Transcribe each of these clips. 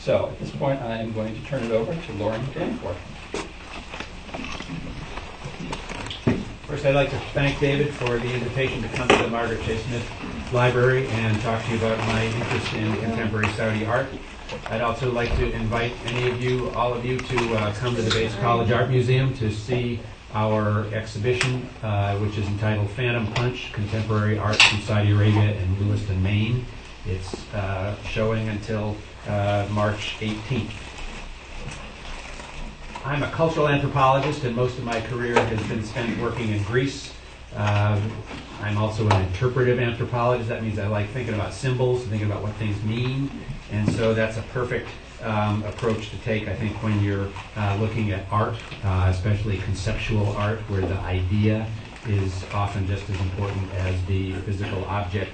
So at this point, I am going to turn it over to Lauren Danforth. First, I'd like to thank David for the invitation to come to the Margaret J. Smith Library and talk to you about my interest in contemporary Saudi art. I'd also like to invite any of you, all of you, to come to the Bates College Art Museum to see our exhibition, which is entitled Phantom Punch, Contemporary Art from Saudi Arabia and Lewiston, Maine. It's showing until March 18th. I'm a cultural anthropologist, and most of my career has been spent working in Greece. I'm also an interpretive anthropologist. That means I like thinking about symbols and thinking about what things mean. And so that's a perfect approach to take, I think, when you're looking at art, especially conceptual art, where the idea is often just as important as the physical object.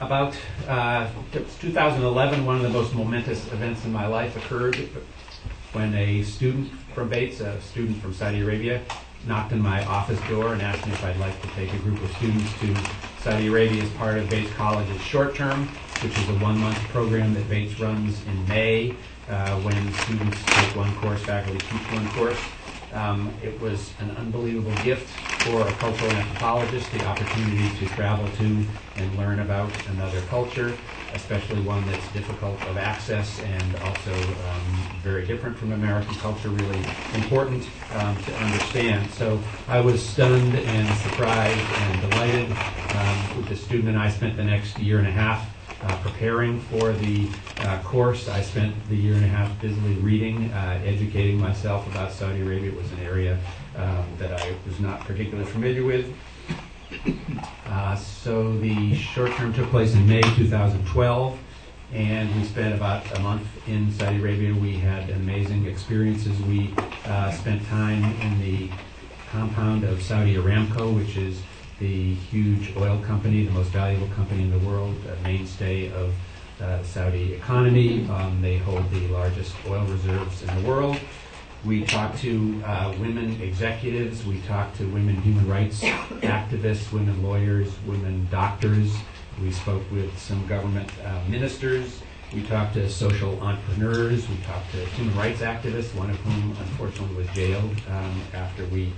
About 2011, one of the most momentous events in my life occurred when a student from Bates, a student from Saudi Arabia, knocked on my office door and asked me if I'd like to take a group of students to Saudi Arabia as part of Bates College's short term, which is a 1-month program that Bates runs in May when students take one course, faculty teach one course. It was an unbelievable gift for a cultural anthropologist, the opportunity to travel to and learn about another culture, especially one that's difficult of access and also very different from American culture, really important to understand. So I was stunned and surprised and delighted. The student and I spent the next year and a half preparing for the course. I spent the year and a half busily reading, educating myself about Saudi Arabia. It was an area that I was not particularly familiar with. So the short term took place in May 2012, and we spent about a month in Saudi Arabia. We had amazing experiences. We spent time in the compound of Saudi Aramco, which is the huge oil company, the most valuable company in the world, a mainstay of the Saudi economy. They hold the largest oil reserves in the world. We talked to women executives. We talked to women human rights activists, women lawyers, women doctors. We spoke with some government ministers. We talked to social entrepreneurs. We talked to human rights activists, one of whom unfortunately was jailed after we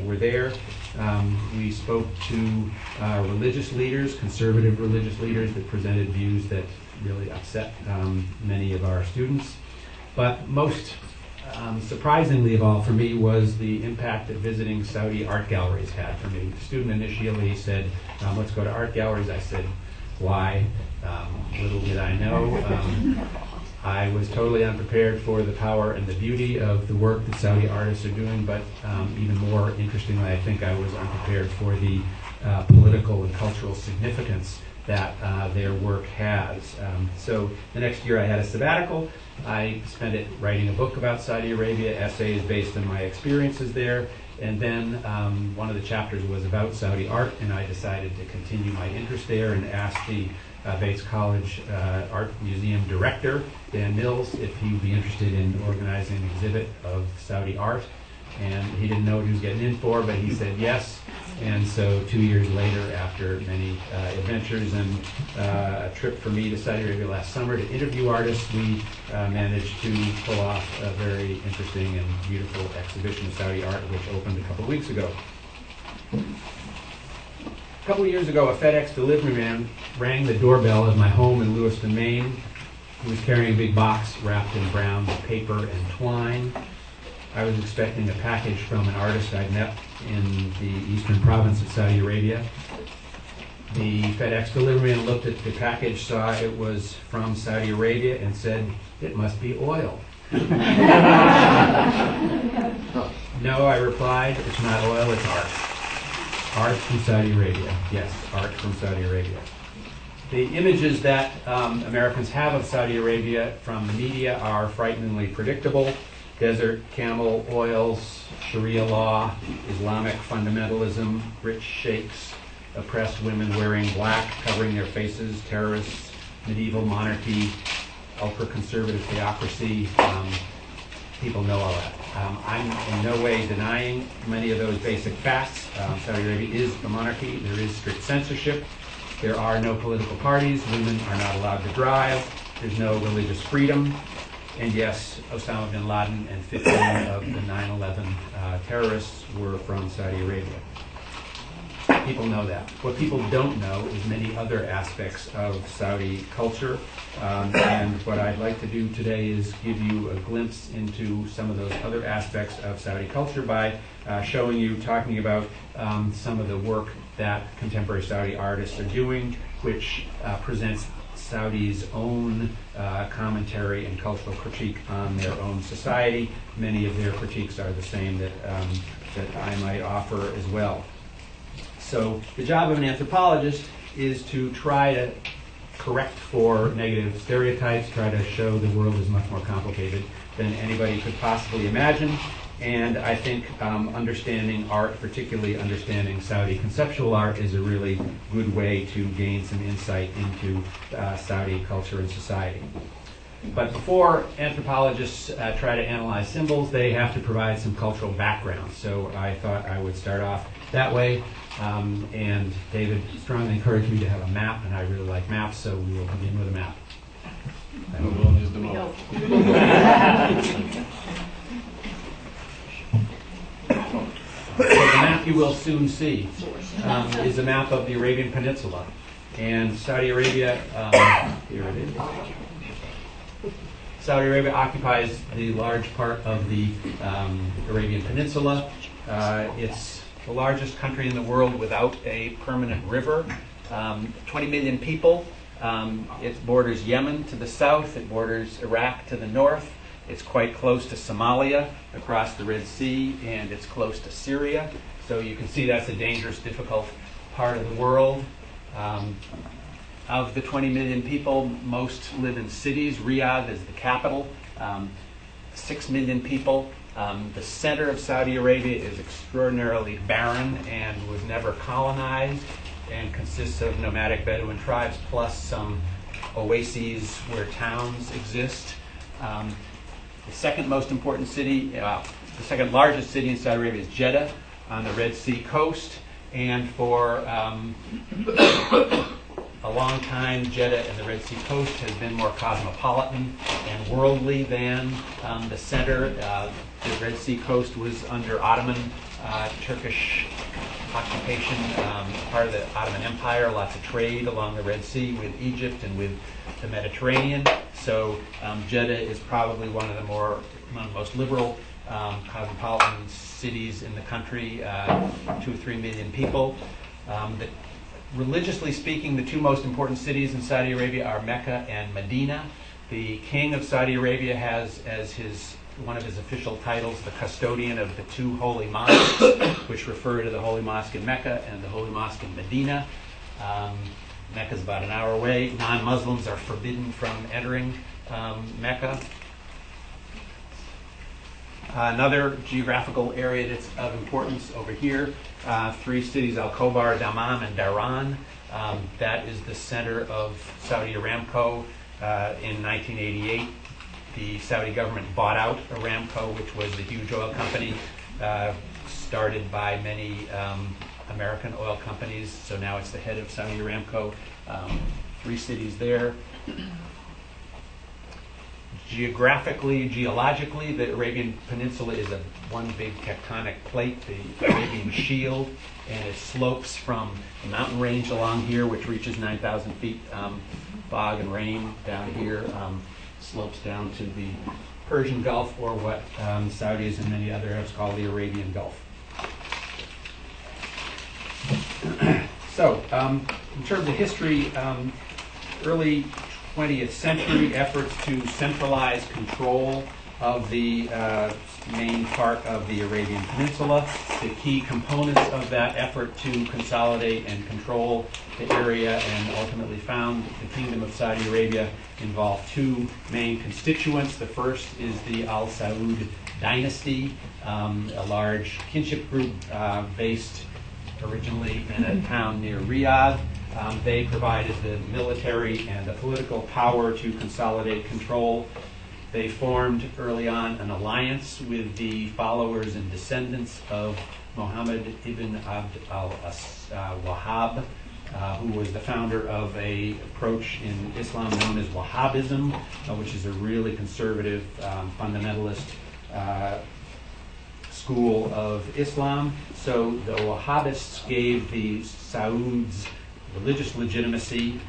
were there. We spoke to religious leaders, conservative religious leaders that presented views that really upset many of our students. But most surprisingly of all for me was the impact that visiting Saudi art galleries had for me. The student initially said, let's go to art galleries. I said, why? Little did I know. I was totally unprepared for the power and the beauty of the work that Saudi artists are doing, but even more interestingly, I think I was unprepared for the political and cultural significance that their work has. So the next year I had a sabbatical. I spent it writing a book about Saudi Arabia, essays based on my experiences there, and then one of the chapters was about Saudi art, and I decided to continue my interest there and asked the Bates College Art Museum director, Dan Mills, if he would be interested in organizing an exhibit of Saudi art. And he didn't know what he was getting in for, but he said yes. And so 2 years later, after many adventures and a trip for me to Saudi Arabia last summer to interview artists, we managed to pull off a very interesting and beautiful exhibition of Saudi art, which opened a couple of weeks ago. A couple of years ago, a FedEx delivery man rang the doorbell of my home in Lewiston, Maine. He was carrying a big box wrapped in brown paper and twine. I was expecting a package from an artist I'd met in the eastern province of Saudi Arabia. The FedEx delivery man looked at the package, saw it was from Saudi Arabia, and said, "It must be oil." No, I replied, "It's not oil, it's art. Art from Saudi Arabia." Yes, art from Saudi Arabia. The images that Americans have of Saudi Arabia from the media are frighteningly predictable. Desert, camel oils, Sharia law, Islamic fundamentalism, rich sheikhs, oppressed women wearing black, covering their faces, terrorists, medieval monarchy, ultra-conservative theocracy. People know all that. I'm in no way denying many of those basic facts. Saudi Arabia is a monarchy. There is strict censorship. There are no political parties. Women are not allowed to drive. There's no religious freedom. And yes, Osama bin Laden and 15 of the 9/11 terrorists were from Saudi Arabia. People know that. What people don't know is many other aspects of Saudi culture. And what I'd like to do today is give you a glimpse into some of those other aspects of Saudi culture by showing you, talking about some of the work that contemporary Saudi artists are doing, which presents Saudi's own commentary and cultural critique on their own society. Many of their critiques are the same that I might offer as well. So the job of an anthropologist is to try to correct for negative stereotypes, try to show the world is much more complicated than anybody could possibly imagine. And I think understanding art, particularly understanding Saudi conceptual art, is a really good way to gain some insight into Saudi culture and society. But before anthropologists try to analyze symbols, they have to provide some cultural background. So I thought I would start off that way. And David strongly encouraged me to have a map, and I really like maps, so we will begin with a map. Who will use the most? So the map you will soon see is a map of the Arabian Peninsula. And Saudi Arabia, here it is. Saudi Arabia occupies the large part of the Arabian Peninsula. It's the largest country in the world without a permanent river. 20 million people. It borders Yemen to the south. It borders Iraq to the north. It's quite close to Somalia across the Red Sea, and it's close to Syria. So you can see that's a dangerous, difficult part of the world. Of the 20 million people, most live in cities. Riyadh is the capital. 6 million people. The center of Saudi Arabia is extraordinarily barren and was never colonized, and consists of nomadic Bedouin tribes plus some oases where towns exist. The second most important city, the second largest city in Saudi Arabia is Jeddah on the Red Sea coast. And for a long time, Jeddah and the Red Sea coast has been more cosmopolitan and worldly than the center. The Red Sea coast was under Ottoman, Turkish occupation, part of the Ottoman Empire, lots of trade along the Red Sea with Egypt and with the Mediterranean. So Jeddah is probably one of the most liberal cosmopolitan cities in the country, 2 or 3 million people. Religiously speaking, the two most important cities in Saudi Arabia are Mecca and Medina. The king of Saudi Arabia has as one of his official titles the custodian of the two holy mosques, which refer to the holy mosque in Mecca and the holy mosque in Medina. Mecca is about an hour away. Non-Muslims are forbidden from entering Mecca. Another geographical area that's of importance over here, 3 cities, Al-Khobar, Dammam, and Dhahran. That is the center of Saudi Aramco. In 1988, the Saudi government bought out Aramco, which was the huge oil company started by many American oil companies. So now it's the head of Saudi Aramco. 3 cities there. Geologically, the Arabian Peninsula is one big tectonic plate, the Arabian Shield, and it slopes from the mountain range along here, which reaches 9,000 feet, fog and rain down here, slopes down to the Persian Gulf, or what Saudis and many other Arabs call the Arabian Gulf. So, in terms of history, early 20th century efforts to centralize control of the main part of the Arabian Peninsula. The key components of that effort to consolidate and control the area and ultimately found the Kingdom of Saudi Arabia involved 2 main constituents. The first is the Al Saud dynasty, a large kinship group based originally in a town near Riyadh. They provided the military and the political power to consolidate control. They formed early on an alliance with the followers and descendants of Muhammad ibn Abd al-Wahhab, who was the founder of a approach in Islam known as Wahhabism, which is a really conservative, fundamentalist school of Islam. So the Wahhabists gave the Sauds religious legitimacy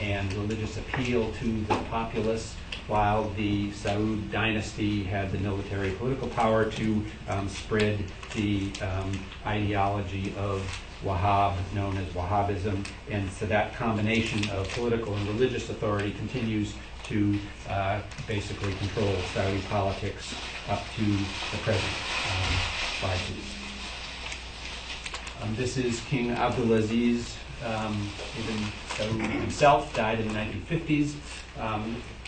and religious appeal to the populace, while the Saud dynasty had the military political power to spread the ideology of Wahhab, known as Wahhabism. And so that combination of political and religious authority continues to basically control Saudi politics up to the present. Slide, please. This is King Abdul-Aziz Ibn Saud himself, died in the 1950s.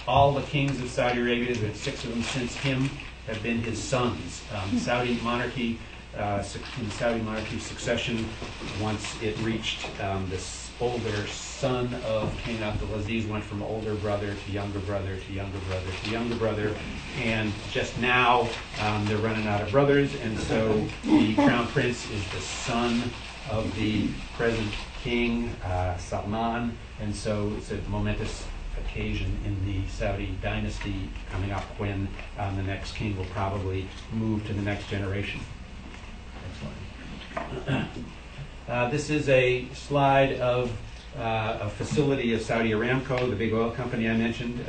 All the kings of Saudi Arabia, there are 6 of them since him, have been his sons. Saudi monarchy, in Saudi monarchy succession, once it reached this older son of King Abdul-Aziz, went from older brother to younger brother to younger brother to younger brother, and just now they're running out of brothers, and so the crown prince is the son of the present king, Salman, and so it's a momentous occasion in the Saudi dynasty coming up when the next king will probably move to the next generation. This is a slide of a facility of Saudi Aramco, the big oil company I mentioned.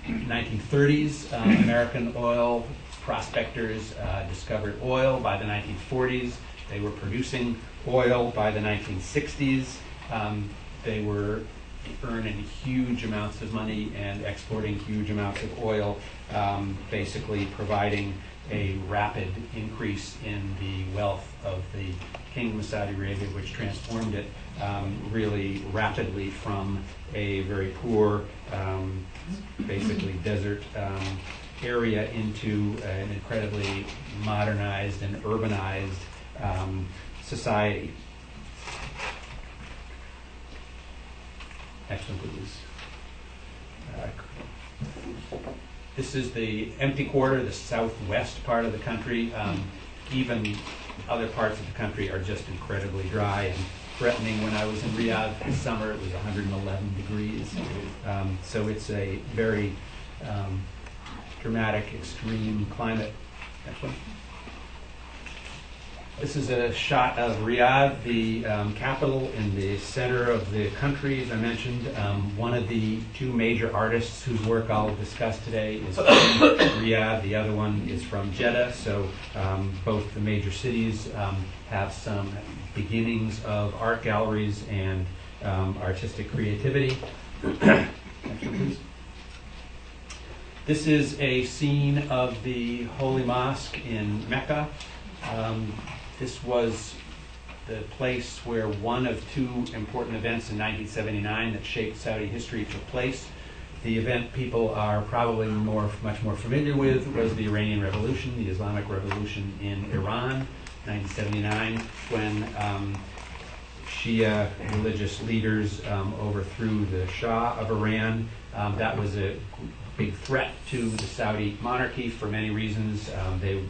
1930s, American oil prospectors discovered oil. By the 1940s, they were producing oil. By the 1960s, they were earning huge amounts of money and exporting huge amounts of oil, basically providing a rapid increase in the wealth of the Kingdom of Saudi Arabia, which transformed it really rapidly from a very poor, basically desert area into an incredibly modernized and urbanized society. Next one, please. This is the empty quarter, the southwest part of the country. Even other parts of the country are just incredibly dry and threatening. When I was in Riyadh this summer, it was 111 degrees. So it's a very dramatic, extreme climate. Next one. This is a shot of Riyadh, the capital in the center of the country, as I mentioned. One of the 2 major artists whose work I'll discuss today is from Riyadh. The other one is from Jeddah. So both the major cities have some beginnings of art galleries and artistic creativity. Next one, please. This is a scene of the Holy Mosque in Mecca. This was the place where one of 2 important events in 1979 that shaped Saudi history took place. The event people are probably much more familiar with was the Iranian Revolution, the Islamic Revolution in Iran, 1979, when Shia religious leaders overthrew the Shah of Iran. That was a big threat to the Saudi monarchy for many reasons. They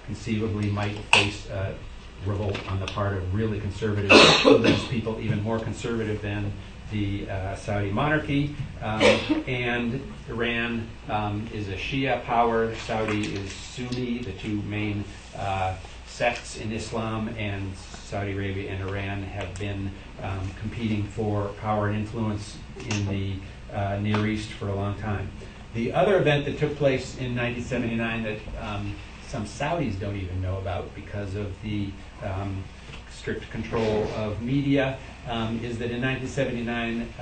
conceivably might face revolt on the part of really conservative religious people, even more conservative than the Saudi monarchy. And Iran is a Shia power. Saudi is Sunni, the 2 main sects in Islam, and Saudi Arabia and Iran have been competing for power and influence in the Near East for a long time. The other event that took place in 1979 that some Saudis don't even know about because of the strict control of media, is that in 1979,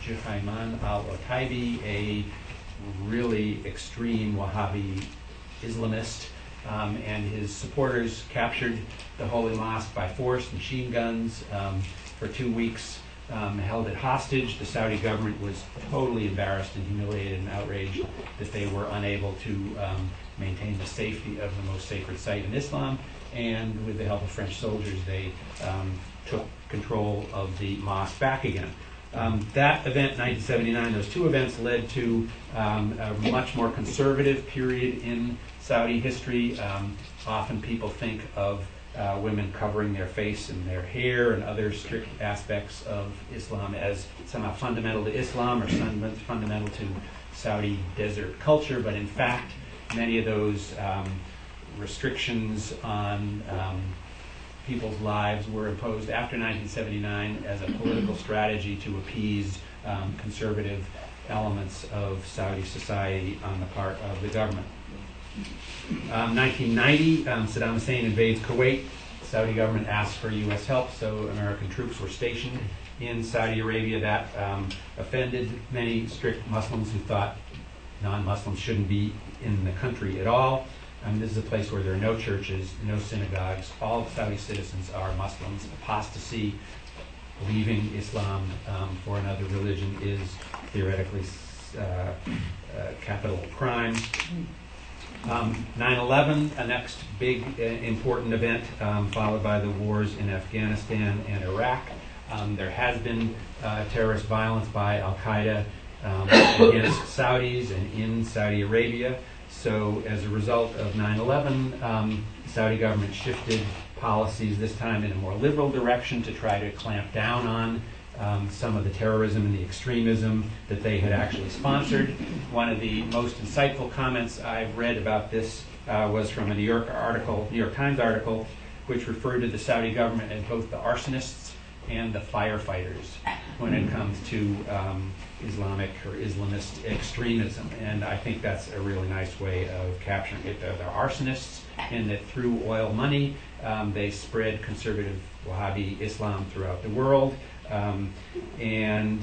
Juhayman al-Otaibi, a really extreme Wahhabi Islamist, and his supporters captured the Holy Mosque by force, machine guns, for 2 weeks, held it hostage. The Saudi government was totally embarrassed and humiliated and outraged that they were unable to maintain the safety of the most sacred site in Islam, and with the help of French soldiers, they took control of the mosque back again. That event, 1979, those 2 events led to a much more conservative period in Saudi history. Often people think of women covering their face and their hair and other strict aspects of Islam as somehow fundamental to Islam or fundamental to Saudi desert culture, but in fact, many of those restrictions on people's lives were imposed after 1979 as a political strategy to appease conservative elements of Saudi society on the part of the government. 1990, Saddam Hussein invades Kuwait. The Saudi government asked for U.S. help, so American troops were stationed in Saudi Arabia. That offended many strict Muslims who thought non-Muslims shouldn't be in the country at all. This is a place where there are no churches, no synagogues. All Saudi citizens are Muslims. Apostasy, leaving Islam for another religion, is theoretically capital crime. 9/11, a next big important event, followed by the wars in Afghanistan and Iraq. There has been terrorist violence by Al-Qaeda against Saudis and in Saudi Arabia. So as a result of 9/11, the Saudi government shifted policies, this time in a more liberal direction, to try to clamp down on some of the terrorism and the extremism that they had actually sponsored. One of the most insightful comments I've read about this was from a New York Times article, which referred to the Saudi government as both the arsonists and the firefighters when it comes to Islamic or Islamist extremism. And I think that's a really nice way of capturing it. They're arsonists in that through oil money, they spread conservative Wahhabi Islam throughout the world. And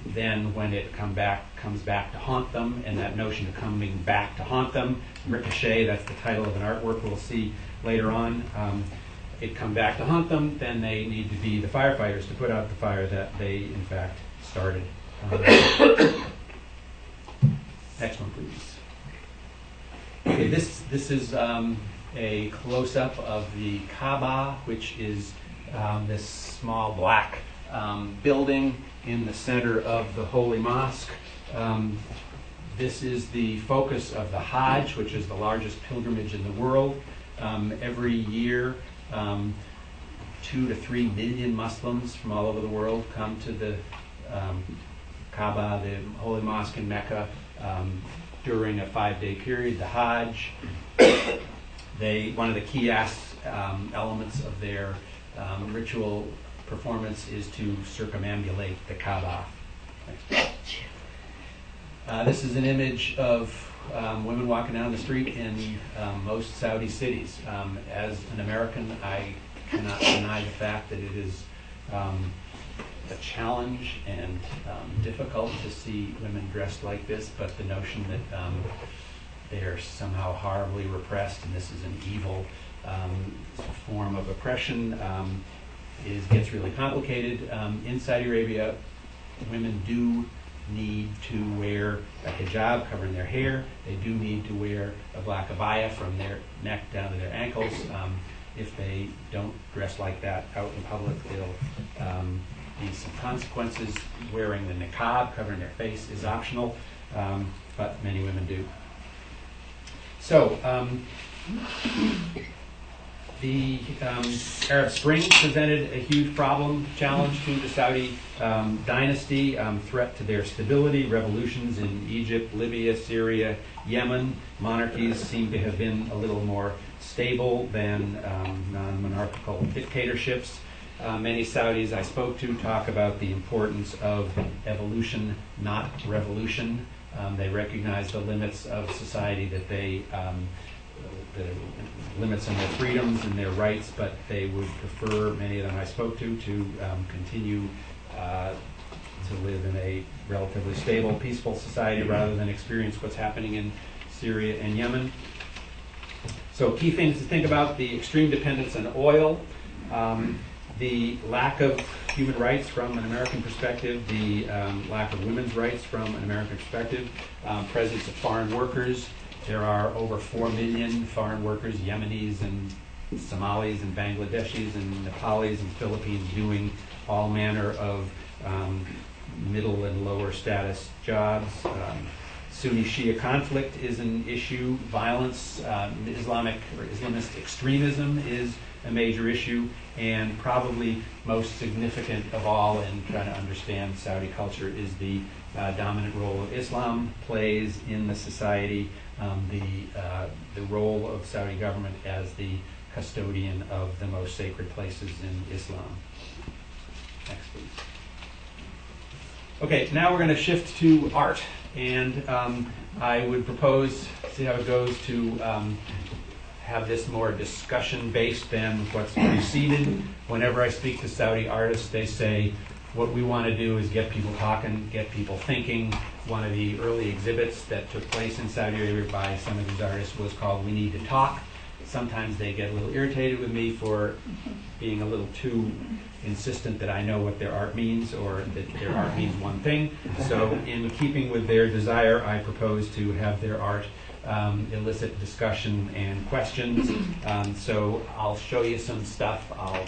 then when it comes back to haunt them, and that notion of coming back to haunt them, Ricochet, that's the title of an artwork we'll see later on, it come back to haunt them, then they need to be the firefighters to put out the fire that they in fact started. Next one, please. Okay, this is a close-up of the Kaaba, which is this small black building in the center of the Holy Mosque. This is the focus of the Hajj, which is the largest pilgrimage in the world. Every year, 2 to 3 million Muslims from all over the world come to the Kaaba, the Holy Mosque in Mecca, during a 5-day period, the Hajj. One of the key elements of their ritual performance is to circumambulate the Kaaba. This is an image of women walking down the street in most Saudi cities. As an American, I cannot deny the fact that it is a challenge and difficult to see women dressed like this, but the notion that they are somehow horribly repressed and this is an evil form of oppression gets really complicated. In Saudi Arabia, women do need to wear a hijab covering their hair. They do need to wear a black abaya from their neck down to their ankles. If they don't dress like that out in public, there'll be some consequences. Wearing the niqab, covering their face, is optional, but many women do. So, the Arab Spring presented a huge challenge to the Saudi dynasty, threat to their stability. Revolutions in Egypt, Libya, Syria, Yemen. Monarchies seem to have been a little more stable than non-monarchical dictatorships. Many Saudis I spoke to talk about the importance of evolution, not revolution. They recognize the limits of society, that the limits on their freedoms and their rights, but they would prefer, many of them I spoke to continue to live in a relatively stable, peaceful society rather than experience what's happening in Syria and Yemen. So key things to think about: the extreme dependence on oil, the lack of human rights from an American perspective, the lack of women's rights from an American perspective, presence of foreign workers. There are over 4 million foreign workers, Yemenis and Somalis and Bangladeshis and Nepalis and Philippines, doing all manner of middle and lower status jobs. Sunni-Shia conflict is an issue. Violence, Islamic or Islamist extremism is a major issue, and probably most significant of all in trying to understand Saudi culture is the dominant role Islam plays in the society, the role of Saudi government as the custodian of the most sacred places in Islam. Next, please. Okay, now we're going to shift to art, and I would propose, see how it goes, to have this more discussion-based than what's preceded. Whenever I speak to Saudi artists, they say, what we want to do is get people talking, get people thinking. One of the early exhibits that took place in Saudi Arabia by some of these artists was called We Need to Talk. Sometimes they get a little irritated with me for being a little too insistent that I know what their art means, or that their art means one thing. So in keeping with their desire, I propose to have their art elicit discussion and questions. So I'll show you some stuff. I'll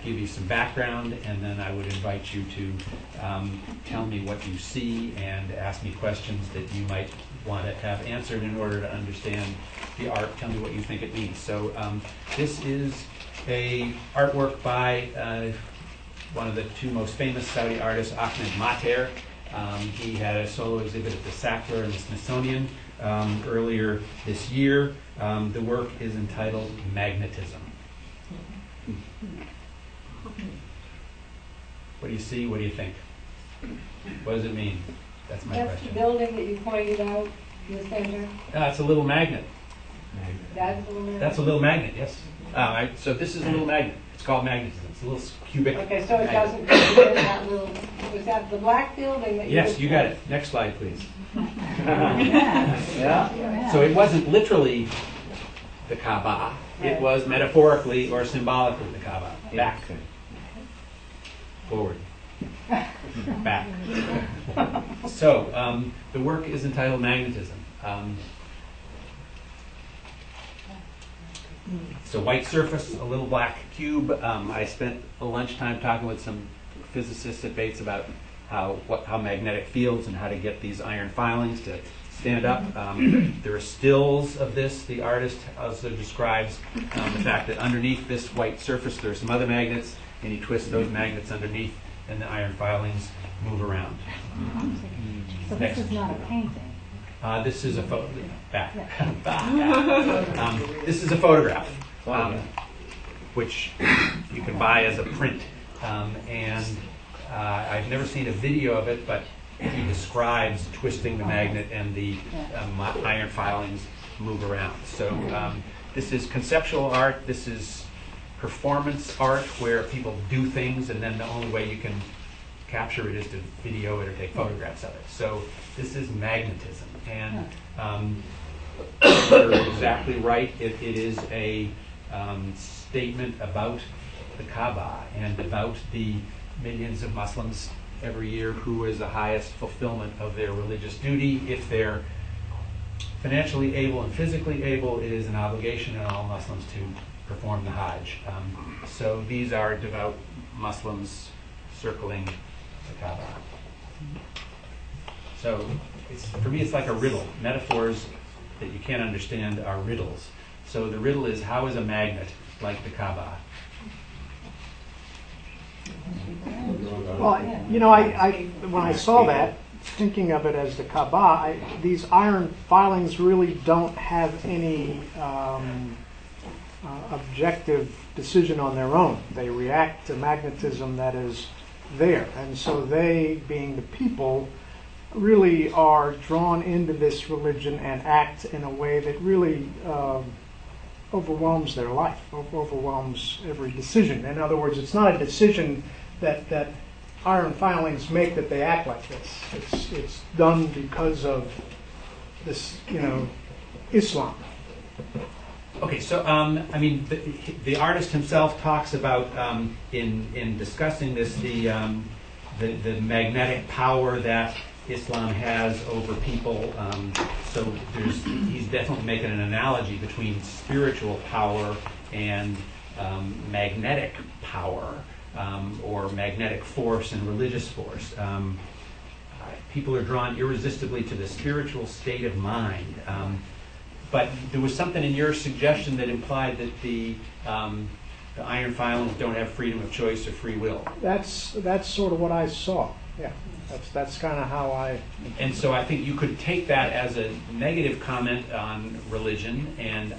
give you some background, and then I would invite you to tell me what you see and ask me questions that you might want to have answered in order to understand the art. Tell me what you think it means. So this is a artwork by one of the two most famous Saudi artists, Ahmed Mater. He had a solo exhibit at the Sackler and the Smithsonian earlier this year. The work is entitled Magnetism. What do you see? What do you think? What does it mean? That's my That's question. the building that you pointed out in the center. It's a little magnet. That's a little. That's a little magnet, yes. So this is a little magnet. It's called magnetism. It's a little cubic. Okay, so it magnet. doesn't fit in that little. Was that the black building that you? Yes, just you got said? it. Next slide, please. Yeah. So it wasn't literally the Kaaba. It was metaphorically or symbolically the Kaaba. Back. Forward. Back. So the work is entitled Magnetism. It's a white surface, a little black cube. I spent a lunchtime talking with some physicists at Bates about how magnetic fields and how to get these iron filings to stand up. There are stills of this. The artist also describes the fact that underneath this white surface there are some other magnets, and he twists those magnets underneath, and the iron filings move around. So this is not a painting. This is a this is a photograph, which you can buy as a print, and I've never seen a video of it, but he describes twisting the magnet and the iron filings move around. So this is conceptual art. This is performance art, where people do things, and then the only way you can capture it is to video it or take photographs of it. So this is magnetism, and you're exactly right. It is a statement about the Kaaba and about the millions of Muslims every year who is the highest fulfillment of their religious duty. If they're financially able and physically able, it is an obligation on all Muslims to perform the Hajj. So these are devout Muslims circling the Kaaba. So for me, it's like a riddle. Metaphors that you can't understand are riddles. So the riddle is, how is a magnet like the Kaaba? Well, you know, I when I saw that, thinking of it as the Kaaba, these iron filings really don't have any objective decision on their own. They react to magnetism that is there. And so they, being the people, really are drawn into this religion and act in a way that really overwhelms their life, overwhelms every decision. In other words, it's not a decision that iron filings make that they act like this. It's done because of this, Islam. Okay, so I mean, the artist himself talks about in discussing this the magnetic power that Islam has over people. So he's definitely making an analogy between spiritual power and magnetic power, or magnetic force and religious force. people are drawn irresistibly to the spiritual state of mind. But there was something in your suggestion that implied that the iron filings don't have freedom of choice or free will. That's sort of what I saw. Yeah, that's kind of how I. And so I think you could take that as a negative comment on religion, and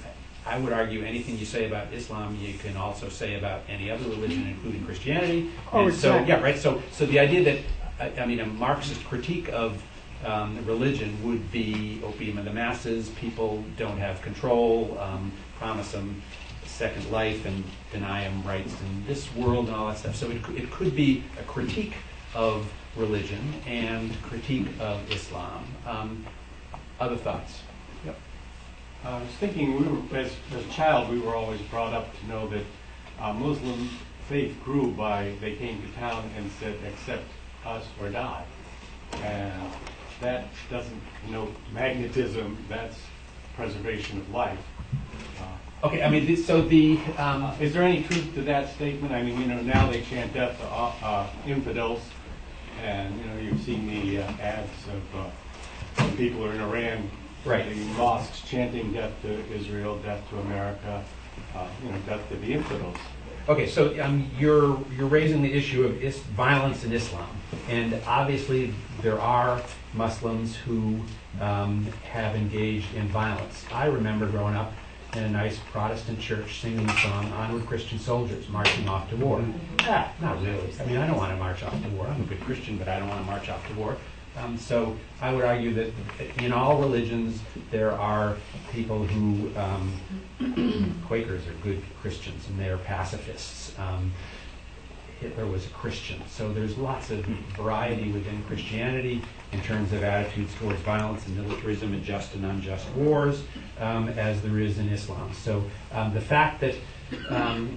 I would argue anything you say about Islam, you can also say about any other religion, including Christianity. Oh, and exactly. So, yeah, right. So the idea that, I mean, a Marxist critique of religion would be opium of the masses, people don't have control, promise them second life and deny them rights in this world and all that stuff. So it could be a critique of religion and critique of Islam. Other thoughts? Yep. I was thinking, as a child, we were always brought up to know that Muslim faith grew by they came to town and said, accept us or die. And that doesn't denote magnetism, that's preservation of life. Okay, I mean, so the... Is there any truth to that statement? I mean, now they chant death to infidels, and, you've seen the ads of when people are in Iran, Right. the mosques chanting death to Israel, death to America, death to the infidels. Okay, so you're raising the issue of violence in Islam, and obviously there are Muslims who have engaged in violence. I remember growing up in a nice Protestant church singing the song "Onward Christian Soldiers, Marching Off to War." Not really. I mean, I don't want to march off to war. I'm a good Christian, but I don't want to march off to war. So I would argue that in all religions there are people who, Quakers are good Christians and they're pacifists. Hitler was a Christian. So there's lots of variety within Christianity in terms of attitudes towards violence and militarism and just and unjust wars, as there is in Islam. So the fact that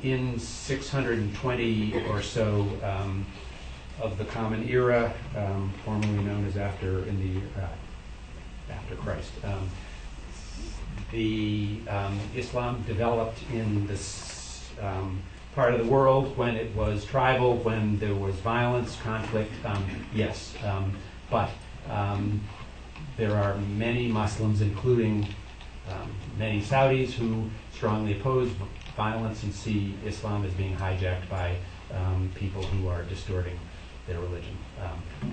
in 620 or so of the Common Era, formerly known as after Christ, Islam developed in this part of the world when it was tribal, when there was violence, conflict. Yes, but there are many Muslims, including many Saudis, who strongly oppose violence and see Islam as being hijacked by people who are distorting their religion.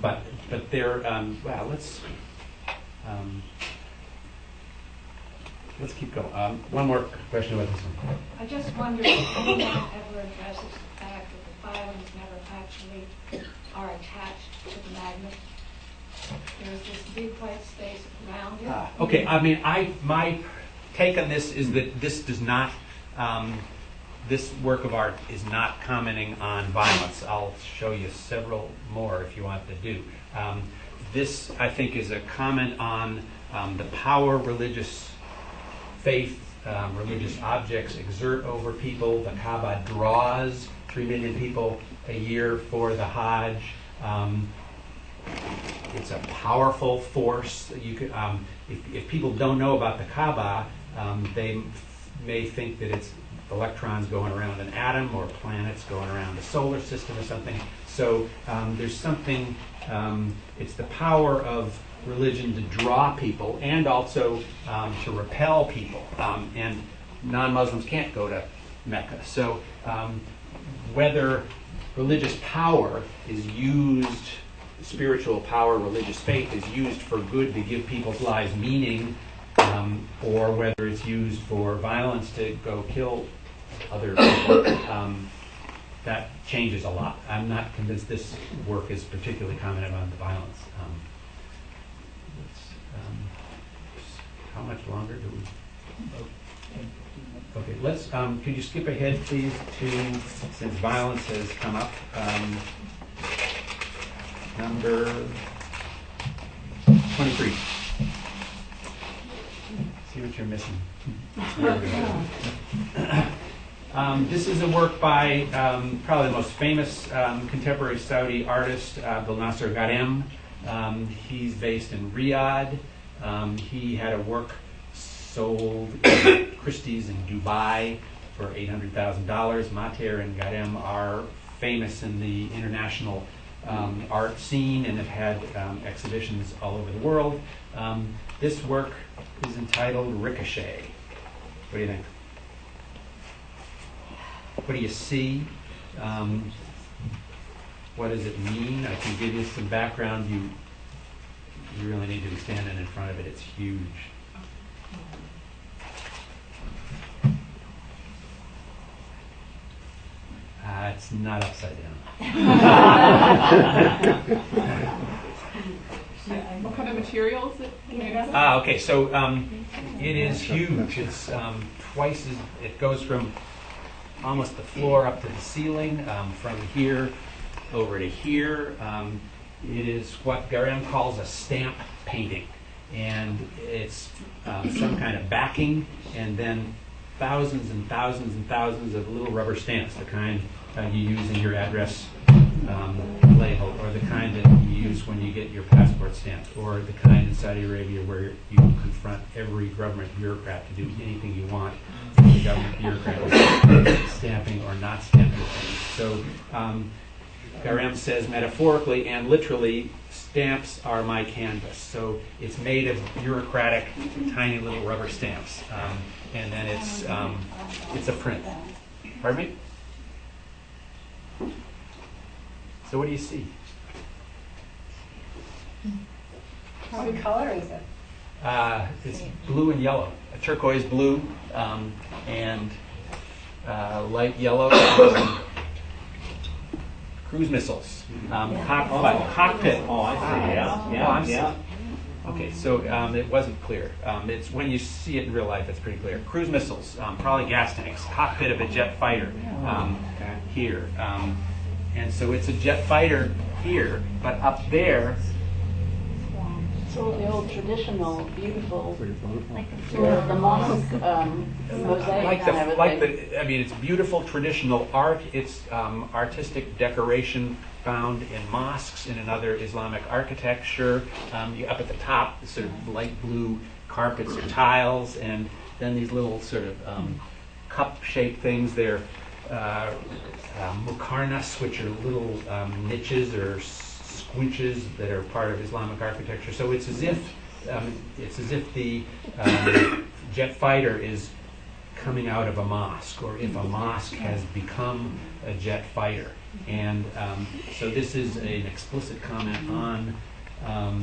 But they're, well, let's keep going. One more question about this one. I just wonder if anyone ever addresses the fact that the filings never actually are attached to the magnet. There's this big white space around it. Okay, I mean, my take on this is that this does not, this work of art is not commenting on violence. I'll show you several more if you want to do. This, I think, is a comment on the power religious faith, religious objects exert over people. The Kaaba draws 3 million people a year for the Hajj. It's a powerful force. You could, if people don't know about the Kaaba, they may think that it's electrons going around an atom or planets going around the solar system or something. So there's something, it's the power of religion to draw people and also to repel people. And non-Muslims can't go to Mecca. So whether religious power is used, spiritual power, religious faith is used for good to give people's lives meaning, or whether it's used for violence to go kill other people, that changes a lot. I'm not convinced this work is particularly commented on the violence. How much longer do we? Okay, let's. Could you skip ahead, please, to, since violence has come up, number 23. See what you're missing. This is a work by probably the most famous contemporary Saudi artist, Abdul-Nasser Ghanem. He's based in Riyadh. He had a work sold at Christie's in Dubai for $800,000. Mater and Ghanem are famous in the international art scene and have had exhibitions all over the world. This work is entitled Ricochet. What do you think? What do you see? What does it mean? I can give you some background. You really need to be standing in front of it. It's huge. It's not upside down. What kind of material is it made of? Okay, so it is huge. It's twice as, it goes from almost the floor up to the ceiling, from here over to here. It is what Garem calls a stamp painting, and it's some kind of backing, and then thousands and thousands and thousands of little rubber stamps, the kind you use in your address label, or the kind that you use when you get your passport stamped, or the kind in Saudi Arabia where you confront every government bureaucrat to do anything you want. The government bureaucrat is stamping or not stamping things. So Garem says metaphorically and literally, stamps are my canvas. So it's made of bureaucratic, tiny little rubber stamps, and then it's a print. Pardon me? So what do you see? What color is it? It's blue and yellow, a turquoise blue and light yellow. Cruise missiles, cockpit. Oh, I see. Yeah. Yeah. Okay, so it wasn't clear. It's when you see it in real life, it's pretty clear. Cruise missiles, probably gas tanks, cockpit of a jet fighter here, and so it's a jet fighter here, but up there. So the old traditional, beautiful, the mosque mosaic and everything. I mean, it's beautiful traditional art. It's artistic decoration found in mosques, in another Islamic architecture. Up at the top, sort of light blue carpets or tiles, and then these little sort of cup-shaped things. They're mukarnas, which are little niches or squinches that are part of Islamic architecture. So it's as if the jet fighter is coming out of a mosque, or if a mosque has become a jet fighter. And so this is an explicit comment on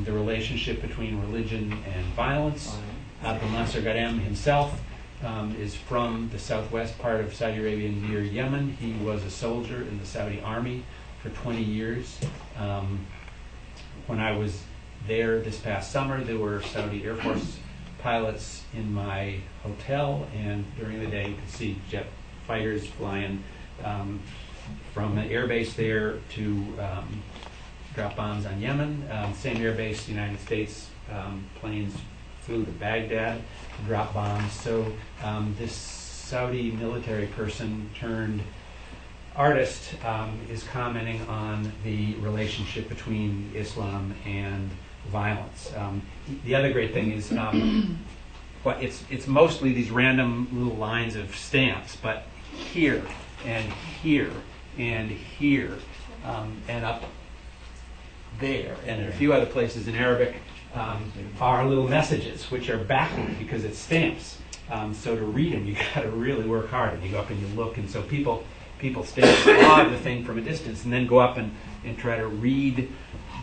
the relationship between religion and violence. Abdul-Nasser Garem himself is from the southwest part of Saudi Arabia near Yemen. He was a soldier in the Saudi army for 20 years. When I was there this past summer, there were Saudi Air Force pilots in my hotel, and during the day you could see jet fighters flying from the air base there to drop bombs on Yemen. Same air base, the United States planes flew to Baghdad to drop bombs. So this Saudi military person turned artist is commenting on the relationship between Islam and violence. The other great thing is it's mostly these random little lines of stamps, but here and here and here and up there and in a few other places in Arabic are little messages which are backward because it's stamps. So to read them, you got to really work hard, and you go up and you look, and so people stand in awe of the thing from a distance and then go up and try to read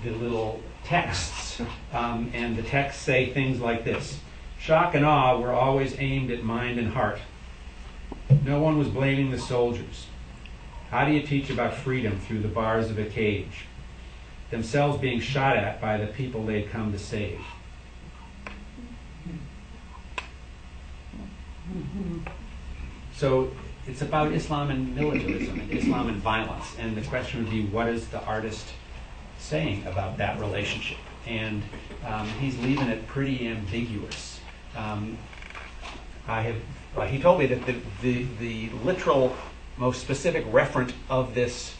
the little texts. And the texts say things like this: shock and awe were always aimed at mind and heart. No one was blaming the soldiers. How do you teach about freedom through the bars of a cage? Themselves being shot at by the people they'd come to save. So it's about Islam and militarism, and Islam and violence. And the question would be, what is the artist saying about that relationship? And he's leaving it pretty ambiguous. He told me that the literal, most specific referent of this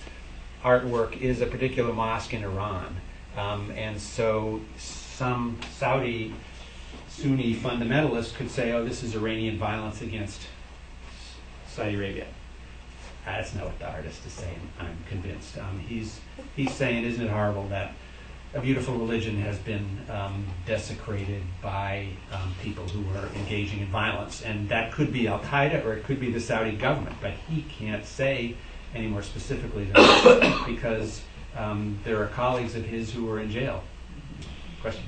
artwork is a particular mosque in Iran. And so some Saudi Sunni fundamentalists could say, oh, this is Iranian violence against Saudi Arabia. that's not what the artist is saying, I'm convinced. He's saying, isn't it horrible that a beautiful religion has been desecrated by people who are engaging in violence, and that could be Al-Qaeda or it could be the Saudi government, but he can't say any more specifically than that because there are colleagues of his who are in jail. Question?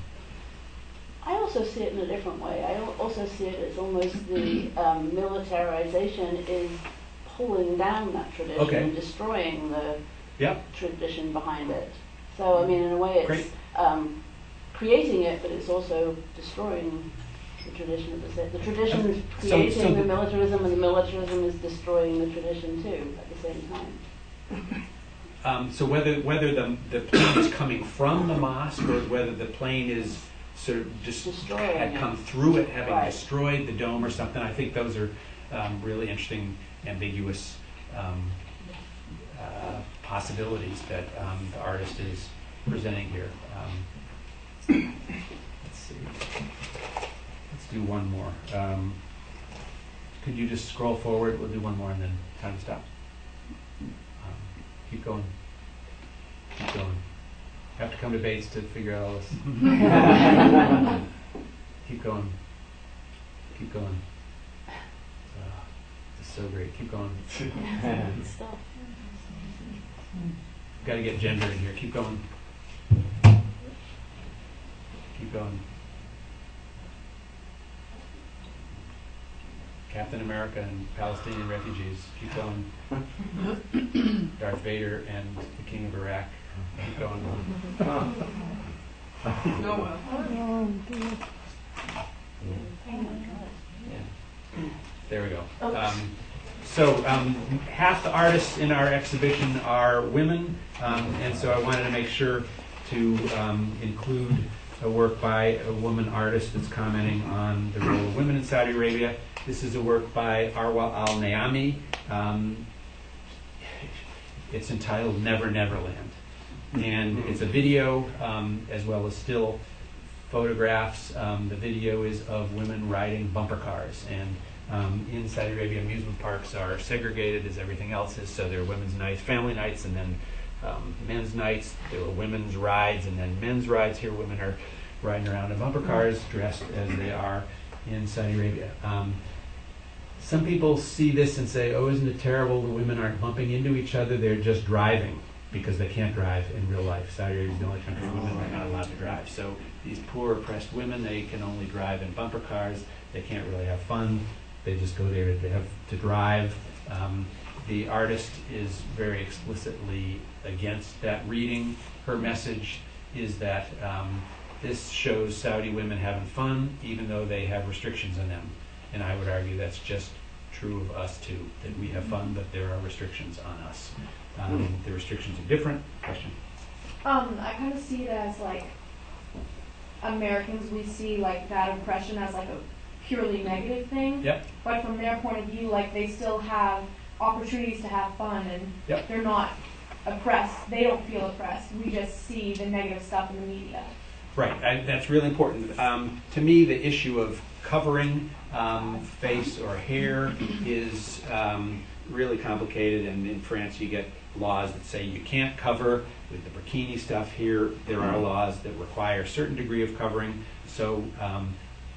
I also see it in a different way. I also see it as almost the militarization is pulling down that tradition and destroying the tradition behind it. So, I mean, in a way, it's creating it, but it's also destroying the tradition of the tradition is creating the militarism, and the militarism is destroying the tradition too at the same time. So whether the plane is coming from the mosque or whether the plane is sort of had come through it, having destroyed the dome or something, I think those are really interesting, ambiguous possibilities that the artist is presenting here. Let's see. Let's do one more. Could you just scroll forward? We'll do one more and then time to stop. Keep going. Keep going. Have to come to Bates to figure out all this. Keep going. Keep going. It's so great. Keep going. Got to get gender in here. Keep going. Keep going. Captain America and Palestinian refugees. Keep going. Darth Vader and the King of Iraq. Keep going. There we go. So half the artists in our exhibition are women, and so I wanted to make sure to include a work by a woman artist that's commenting on the role of women in Saudi Arabia. This is a work by Arwa Al-Nayami. It's entitled Never Neverland. And it's a video as well as still photographs. The video is of women riding bumper cars. And in Saudi Arabia, amusement parks are segregated as everything else is. So there are women's nights, family nights, and then men's nights. There are women's rides and then men's rides. Here women are riding around in bumper cars dressed as they are in Saudi Arabia. Some people see this and say, oh, isn't it terrible the women aren't bumping into each other, they're just driving because they can't drive in real life. Saudi Arabia is the only country where women are not allowed to drive. So these poor oppressed women, they can only drive in bumper cars. They can't really have fun. They just go there to drive. The artist is very explicitly against that reading. Her message is that this shows Saudi women having fun even though they have restrictions on them. And I would argue that's just true of us too, that we have fun, but there are restrictions on us. The restrictions are different. Question? I kind of see it as like Americans, we see like that oppression as like a purely negative thing. Yep. But from their point of view, like they still have opportunities to have fun and they're not oppressed. They don't feel oppressed. We just see the negative stuff in the media. Right. That's really important. To me, the issue of covering face or hair is really complicated, and in France you get laws that say you can't cover with the bikini stuff. Here there are laws that require a certain degree of covering, so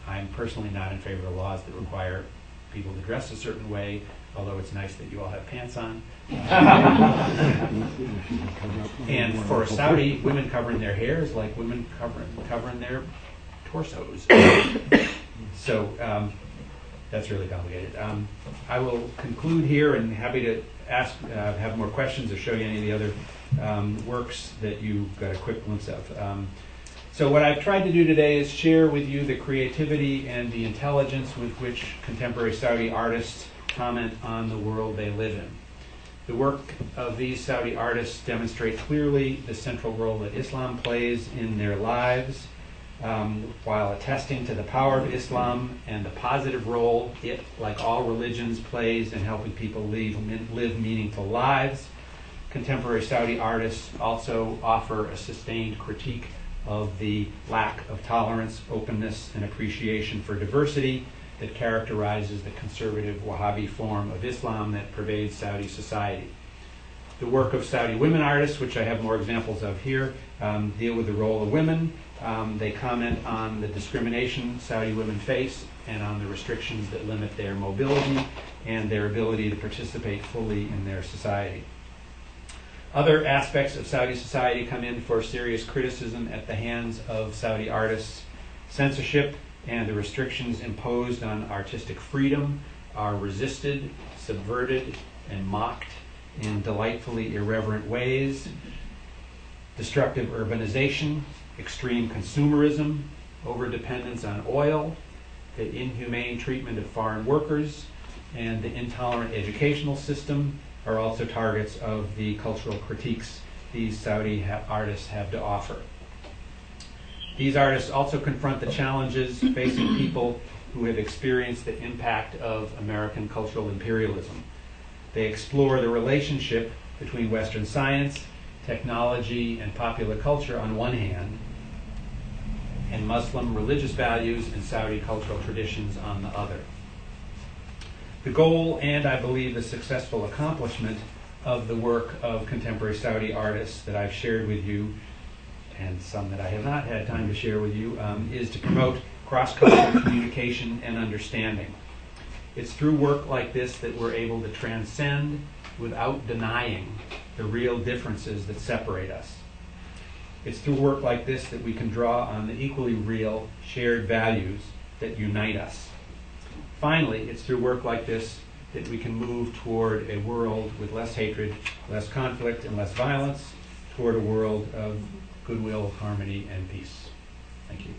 I'm personally not in favor of laws that require people to dress a certain way, although it's nice that you all have pants on. And for Saudi, women covering their hair is like women covering their torsos. So that's really complicated. I will conclude here and happy to ask, have more questions or show you any of the other works that you got a quick glimpse of. So what I've tried to do today is share with you the creativity and the intelligence with which contemporary Saudi artists comment on the world they live in. The work of these Saudi artists demonstrate clearly the central role that Islam plays in their lives, while attesting to the power of Islam and the positive role it, like all religions, plays in helping people live meaningful lives. Contemporary Saudi artists also offer a sustained critique of the lack of tolerance, openness, and appreciation for diversity that characterizes the conservative Wahhabi form of Islam that pervades Saudi society. The work of Saudi women artists, which I have more examples of here, deal with the role of women. They comment on the discrimination Saudi women face and on the restrictions that limit their mobility and their ability to participate fully in their society. Other aspects of Saudi society come in for serious criticism at the hands of Saudi artists. Censorship and the restrictions imposed on artistic freedom are resisted, subverted, and mocked in delightfully irreverent ways. Destructive urbanization, extreme consumerism, overdependence on oil, the inhumane treatment of foreign workers, and the intolerant educational system are also targets of the cultural critiques these Saudi artists have to offer. These artists also confront the challenges facing people who have experienced the impact of American cultural imperialism. They explore the relationship between Western science, technology, and popular culture on one hand, and Muslim religious values and Saudi cultural traditions on the other. The goal, and I believe the successful accomplishment, of the work of contemporary Saudi artists that I've shared with you, and some that I have not had time to share with you, is to promote cross-cultural communication and understanding. It's through work like this that we're able to transcend without denying the real differences that separate us. It's through work like this that we can draw on the equally real shared values that unite us. Finally, it's through work like this that we can move toward a world with less hatred, less conflict, and less violence, toward a world of goodwill, harmony, and peace. Thank you.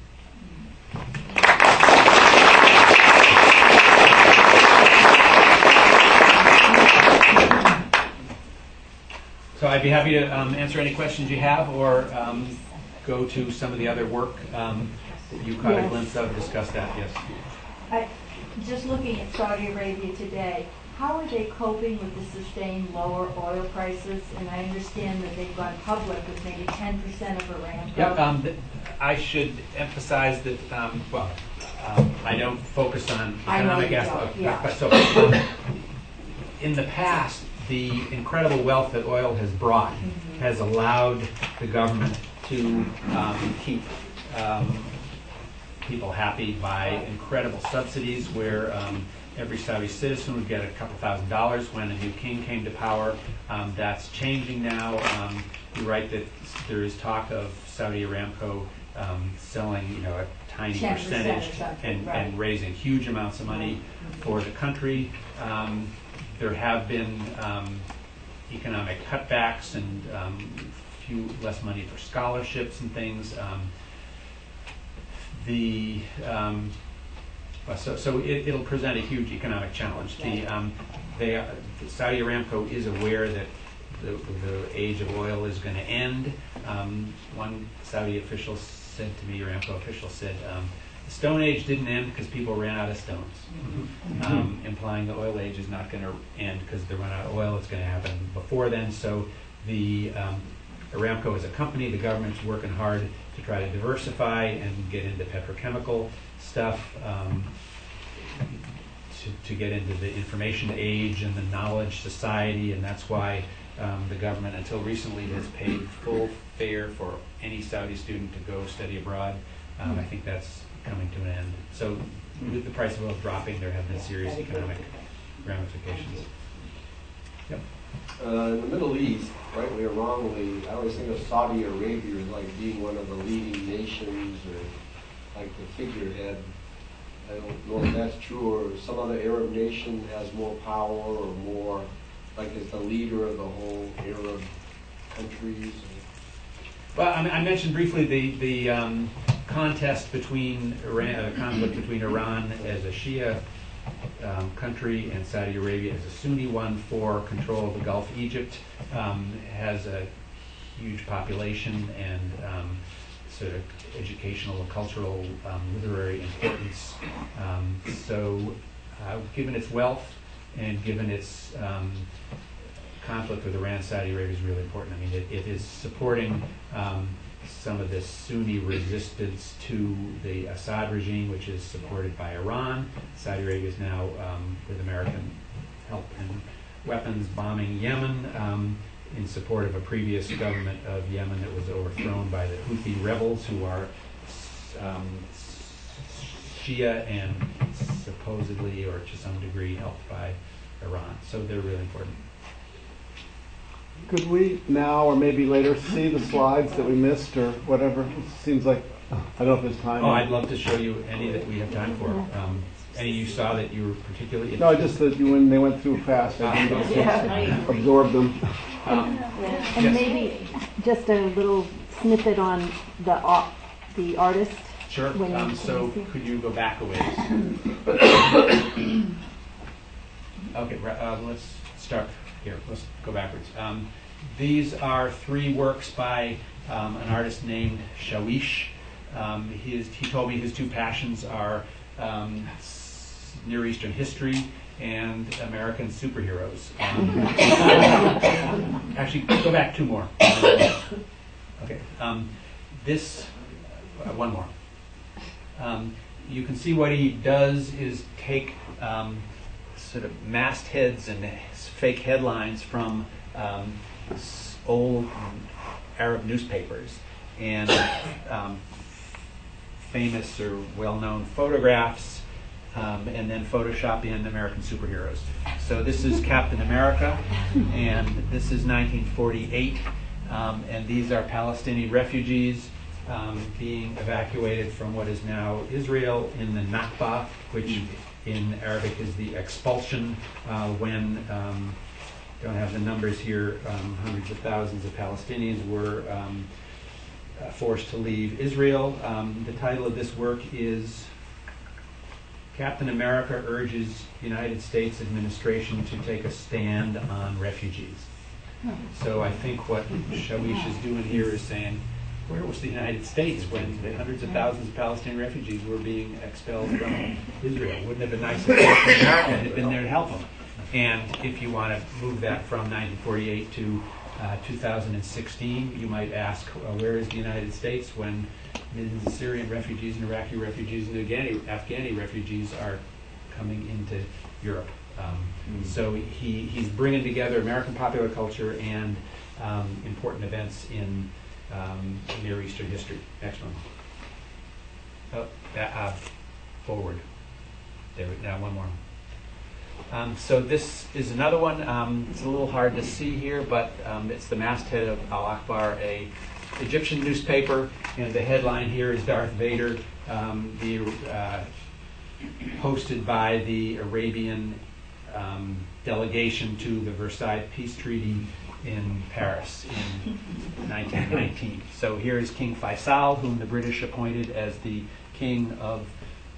So I'd be happy to answer any questions you have, or go to some of the other work that you caught a glimpse of, discuss that. Yes. Just looking at Saudi Arabia today, how are they coping with the sustained lower oil prices? And I understand that they've gone public with maybe 10% of Aramco. Yep. I should emphasize that, I don't focus on economic aspects. Yeah. But so, in the past, the incredible wealth that oil has brought has allowed the government to keep people happy by incredible subsidies where every Saudi citizen would get a couple $1,000s when a new king came to power. That's changing now. You're right that there is talk of Saudi Aramco selling, a tiny percentage and raising huge amounts of money for the country. There have been economic cutbacks and few less money for scholarships and things. So it'll present a huge economic challenge. Saudi Aramco is aware that the age of oil is going to end. One Saudi official said to me, Aramco official said, the Stone Age didn't end because people ran out of stones, implying the oil age is not going to end because they run out of oil. It's going to happen before then. So the Aramco is a company. The government's working hard to try to diversify and get into petrochemical stuff, to get into the information age and the knowledge society, and that's why the government until recently has paid full fare for any Saudi student to go study abroad. I think that's coming to an end. So with the price of oil dropping, there have been serious economic ramifications. Yep. In the Middle East, rightly or wrongly, I always think of Saudi Arabia as like being one of the leading nations, or like the figurehead. I don't know if that's true, or some other Arab nation has more power, or more, like is the leader of the whole Arab countries. Well, I mentioned briefly the contest between Iran, conflict between Iran as a Shia country and Saudi Arabia as a Sunni one for control of the Gulf. Egypt has a huge population and sort of educational, cultural, literary importance. So given its wealth and given its conflict with Iran, Saudi Arabia is really important. I mean, it is supporting some of this Sunni resistance to the Assad regime, which is supported by Iran. Saudi Arabia is now, with American help and weapons, bombing Yemen in support of a previous government of Yemen that was overthrown by the Houthi rebels, who are Shia and supposedly, or to some degree, helped by Iran. So they're really important. Could we now, or maybe later, see the slides that we missed, or whatever? It seems like, I don't know if there's time. Oh, I'd love to show you any that we have time for. Any you saw that you were particularly No, interested? just that when they went through fast, I didn't absorb them. And maybe just a little snippet on the artist. Sure. So could you go back a ways? Okay, let's start here. Let's go backwards. These are 3 works by an artist named Shawish. He told me his 2 passions are Near Eastern history and American superheroes. Actually, go back 2 more. Okay. One more. You can see what he does is take sort of mastheads and fake headlines from old Arab newspapers and famous or well-known photographs, and then Photoshop in American superheroes. So this is Captain America, and this is 1948, and these are Palestinian refugees being evacuated from what is now Israel in the Nakba, which in Arabic is the expulsion, when, don't have the numbers here, hundreds of thousands of Palestinians were forced to leave Israel. The title of this work is Captain America Urges United States Administration to Take a Stand on Refugees. So I think what Shawish is doing here is saying, where was the United States when the hundreds of thousands of Palestinian refugees were being expelled from Israel? Wouldn't it have been nice if America had been there to help them? And if you want to move that from 1948 to 2016, you might ask, where is the United States when millions of Syrian refugees and Iraqi refugees and Afghani refugees are coming into Europe? So he's bringing together American popular culture and important events in Near Eastern history. Next one. Forward. There. Now one more. So this is another one. It's a little hard to see here, but it's the masthead of Al Akhbar, a Egyptian newspaper, and the headline here is Darth Vader, hosted by the Arabian delegation to the Versailles Peace Treaty in Paris in 1919. So here is King Faisal, whom the British appointed as the king of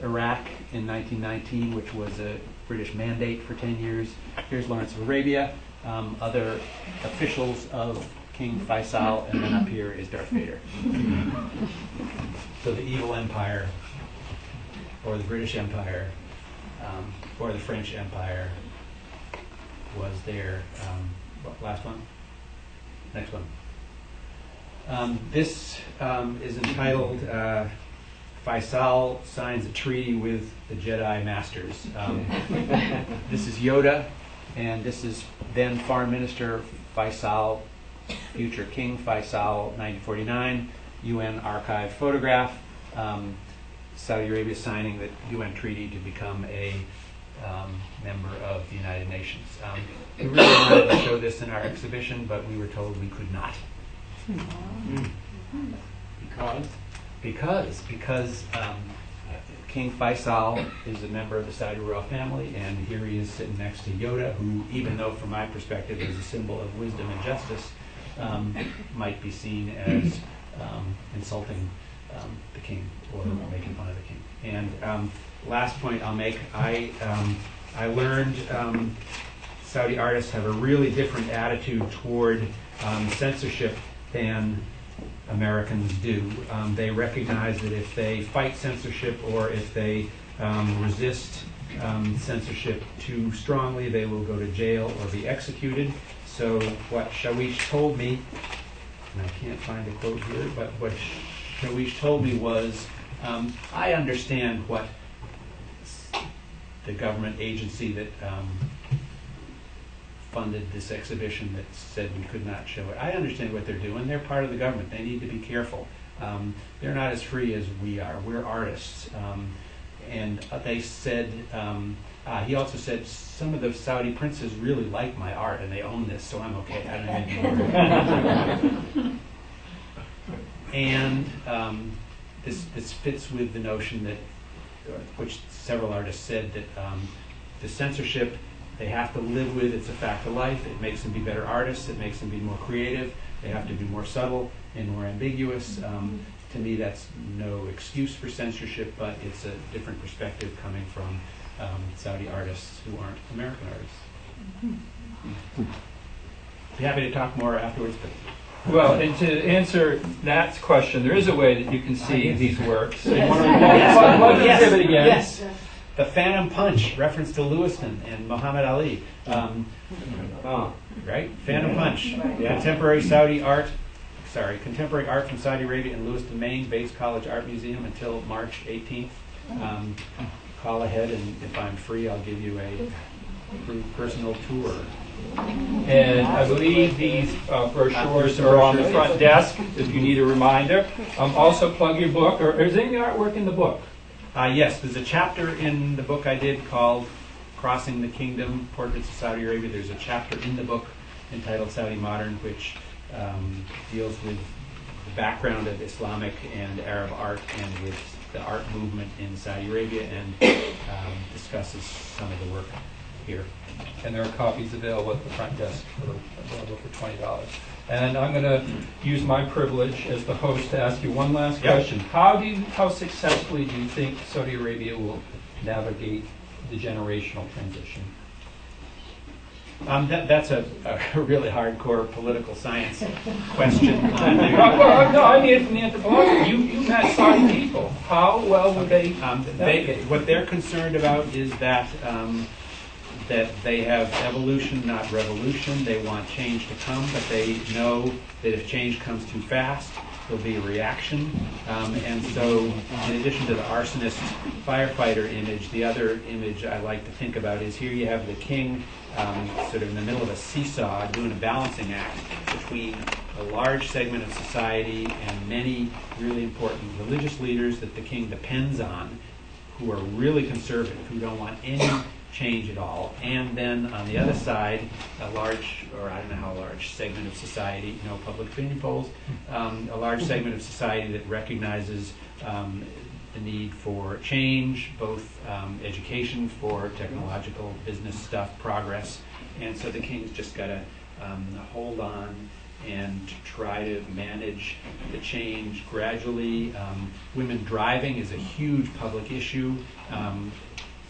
Iraq in 1919, which was a British mandate for 10 years. Here's Lawrence of Arabia, other officials of King Faisal, and then up here is Darth Vader. So the evil empire, or the British Empire, or the French Empire was there. Last one? Next one. This is entitled Faisal Signs a Treaty with the Jedi Masters. This is Yoda, and this is then Foreign Minister Faisal, future King Faisal, 1949, UN archive photograph. Saudi Arabia signing the UN treaty to become a member of the United Nations. We really wanted to show this in our exhibition, but we were told we could not. Because King Faisal is a member of the Saudi royal family, and here he is sitting next to Yoda, who, even though from my perspective is a symbol of wisdom and justice, might be seen as insulting the king or making fun of the king. And last point I'll make, I learned Saudi artists have a really different attitude toward censorship than Americans do. They recognize that if they fight censorship or if they resist censorship too strongly, they will go to jail or be executed. So what Shawish told me and I can't find the quote here, but what Shawish told me was, I understand what the government agency that funded this exhibition that said we could not show it. I understand what they're doing. They're part of the government. They need to be careful. They're not as free as we are. We're artists. And they said, he also said, some of the Saudi princes really like my art and they own this, so I'm okay. I don't even And this fits with the notion that, which several artists said, that the censorship they have to live with. It's a fact of life. It makes them be better artists. It makes them be more creative. They have to be more subtle and more ambiguous. To me, that's no excuse for censorship, but it's a different perspective coming from Saudi artists who aren't American artists. Be happy to talk more afterwards. But well, and to answer Nat's question, there is a way that you can see these works. So you want to exhibit again? Yes. The Phantom Punch, reference to Lewiston and Muhammad Ali. Right? Phantom Punch. Contemporary art from Saudi Arabia in Lewiston, Maine, Bates College Art Museum until March 18th. Call ahead, and if I'm free, I'll give you a personal tour. And I believe these brochures are on the front desk if you need a reminder. Also plug your book, or is there any artwork in the book? Yes, there's a chapter in the book I did called Crossing the Kingdom, Portraits of Saudi Arabia. There's a chapter in the book entitled Saudi Modern, which deals with the background of Islamic and Arab art and with the art movement in Saudi Arabia, and discusses some of the work here. And there are copies available at the front desk available for $20. And I'm going to use my privilege as the host to ask you one last question. How successfully do you think Saudi Arabia will navigate the generational transition? That's a really hardcore political science question. No, I mean from the anthropology. You met Saudi people. How well would they? What they're concerned about is that that they have evolution, not revolution. They want change to come, but they know that if change comes too fast, there'll be a reaction. And so, in addition to the arsonist firefighter image, the other image I like to think about is here you have the king sort of in the middle of a seesaw doing a balancing act between a large segment of society and many really important religious leaders that the king depends on, who are really conservative, who don't want any change at all. And then on the other side, a large, or I don't know how large, segment of society, no public opinion polls, a large segment of society that recognizes the need for change, both education for technological business stuff, progress. And so the king's just got to hold on and try to manage the change gradually. Women driving is a huge public issue.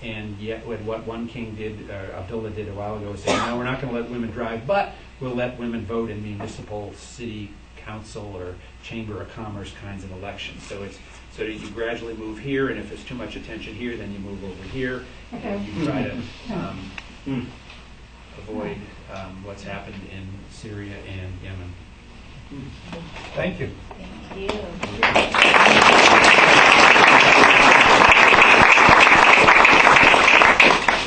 And yet what one king did, Abdullah did a while ago, was say, no, we're not going to let women drive, but we'll let women vote in municipal, city council, or chamber of commerce kinds of elections. So you gradually move here, and if there's too much attention here, then you move over here, and you try to avoid what's happened in Syria and Yemen. Thank you. Thank you.